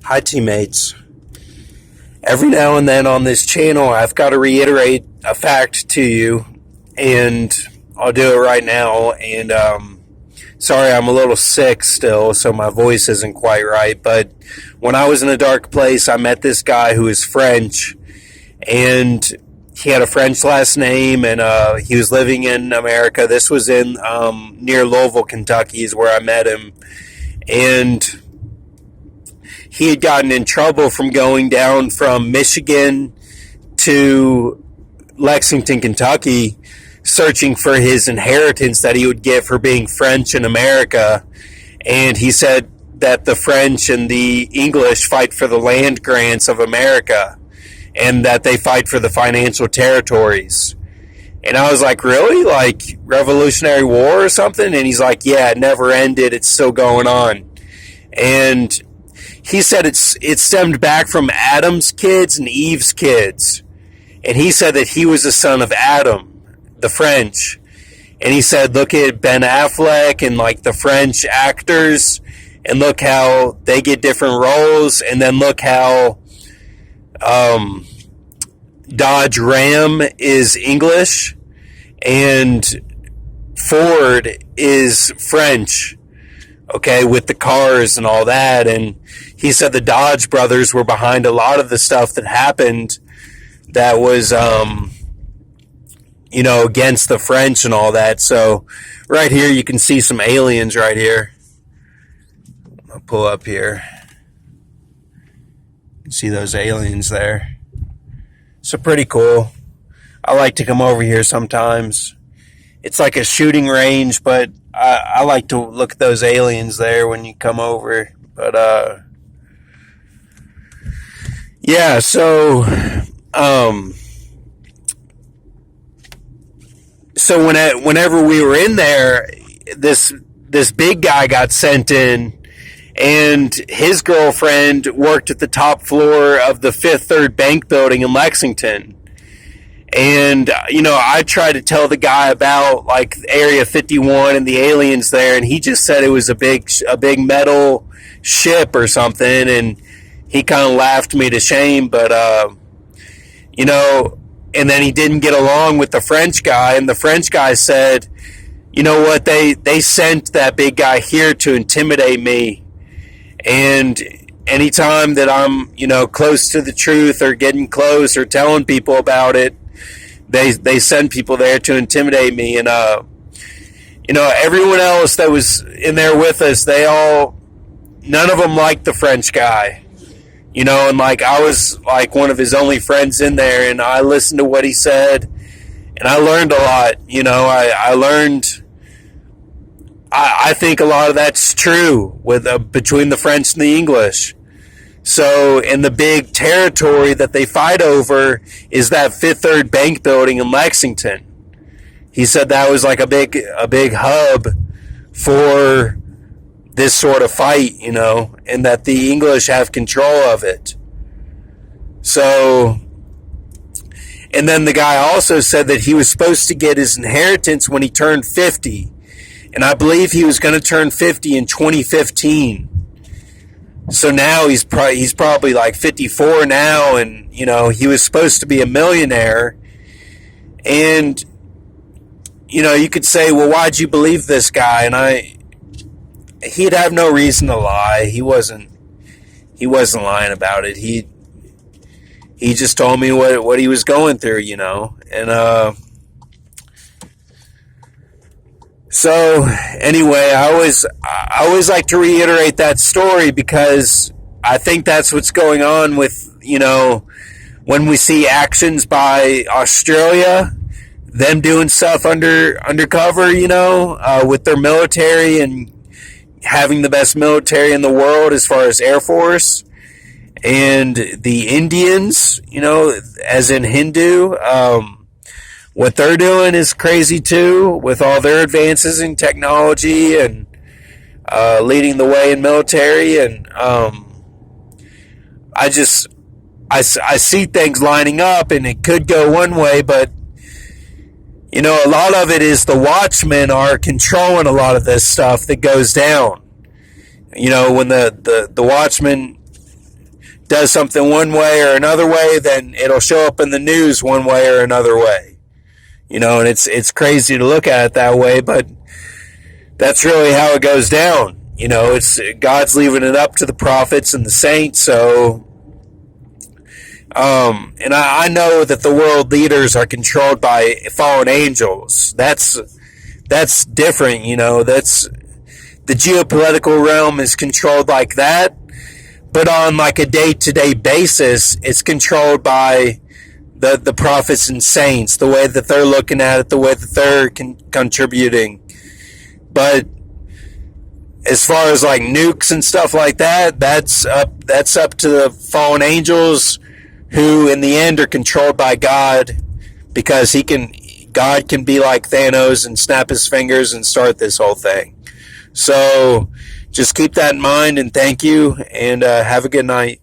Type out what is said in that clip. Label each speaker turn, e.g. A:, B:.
A: Hi, teammates. Every now and then on this channel, I've got to reiterate a fact to you, and I'll do it right now. And sorry, I'm a little sick still, so my voice isn't quite right. But when I was in a dark place, I met this guy who is French, and he had a French last name, and he was living in America. This was in near Louisville, Kentucky, is where I met him, and he had gotten in trouble from going down from Michigan to Lexington, Kentucky, searching for his inheritance that he would get for being French in America. And he said that the French and the English fight for the land grants of America, and that they fight for the financial territories. And I was like, really? Like Revolutionary War or something? And he's like, yeah, it never ended. It's still going on. And he said it stemmed back from Adam's kids and Eve's kids. And he said that he was the son of Adam, the French. And he said, look at Ben Affleck and like the French actors, and look how they get different roles. And then look how Dodge Ram is English and Ford is French. Okay, with the cars and all that. And he said the Dodge brothers were behind a lot of the stuff that happened that was, against the French and all that. So right here, you can see some aliens right here. I'll pull up here. You can see those aliens there. So pretty cool. I like to come over here sometimes. It's like a shooting range, but I like to look at those aliens there when you come over. But, yeah, so, whenever we were in there, this big guy got sent in, and his girlfriend worked at the top floor of the Fifth Third Bank building in Lexington. And, I tried to tell the guy about, like, Area 51 and the aliens there, and he just said it was a big metal ship or something, and he kind of laughed me to shame, but, and then he didn't get along with the French guy, and the French guy said, you know what, they sent that big guy here to intimidate me, and anytime that I'm, close to the truth or getting close or telling people about it, they send people there to intimidate me. And, everyone else that was in there with us, none of them liked the French guy, and like I was like one of his only friends in there, and I listened to what he said, and I learned a lot. I learned, I think a lot of that's true with between the French and the English. So, in the big territory that they fight over is that Fifth Third Bank building in Lexington. He said that was like a big hub for this sort of fight, and that the English have control of it. So, and then the guy also said that he was supposed to get his inheritance when he turned 50. And I believe he was going to turn 50 in 2015. So now he's probably like 54 now, and, he was supposed to be a millionaire. And, you could say, well, why'd you believe this guy? And he'd have no reason to lie. He wasn't lying about it. He just told me what he was going through, and, so anyway, I always like to reiterate that story, because I think that's what's going on with, when we see actions by Australia, them doing stuff undercover, with their military and having the best military in the world as far as Air Force, and the Indians, as in Hindu, what they're doing is crazy too, with all their advances in technology and leading the way in military. And I see things lining up, and it could go one way, but a lot of it is the watchmen are controlling a lot of this stuff that goes down. When the watchmen does something one way or another way, then it'll show up in the news one way or another way. And it's crazy to look at it that way, but that's really how it goes down. It's God's leaving it up to the prophets and the saints. So, and I know that the world leaders are controlled by fallen angels. That's different. That's the geopolitical realm is controlled like that, but on like a day-to-day basis, it's controlled by the prophets and saints, the way that they're looking at it, the way that they're contributing. But as far as like nukes and stuff like that, that's up to the fallen angels, who in the end are controlled by God, because God can be like Thanos and snap his fingers and start this whole thing. So just keep that in mind, and thank you, and have a good night.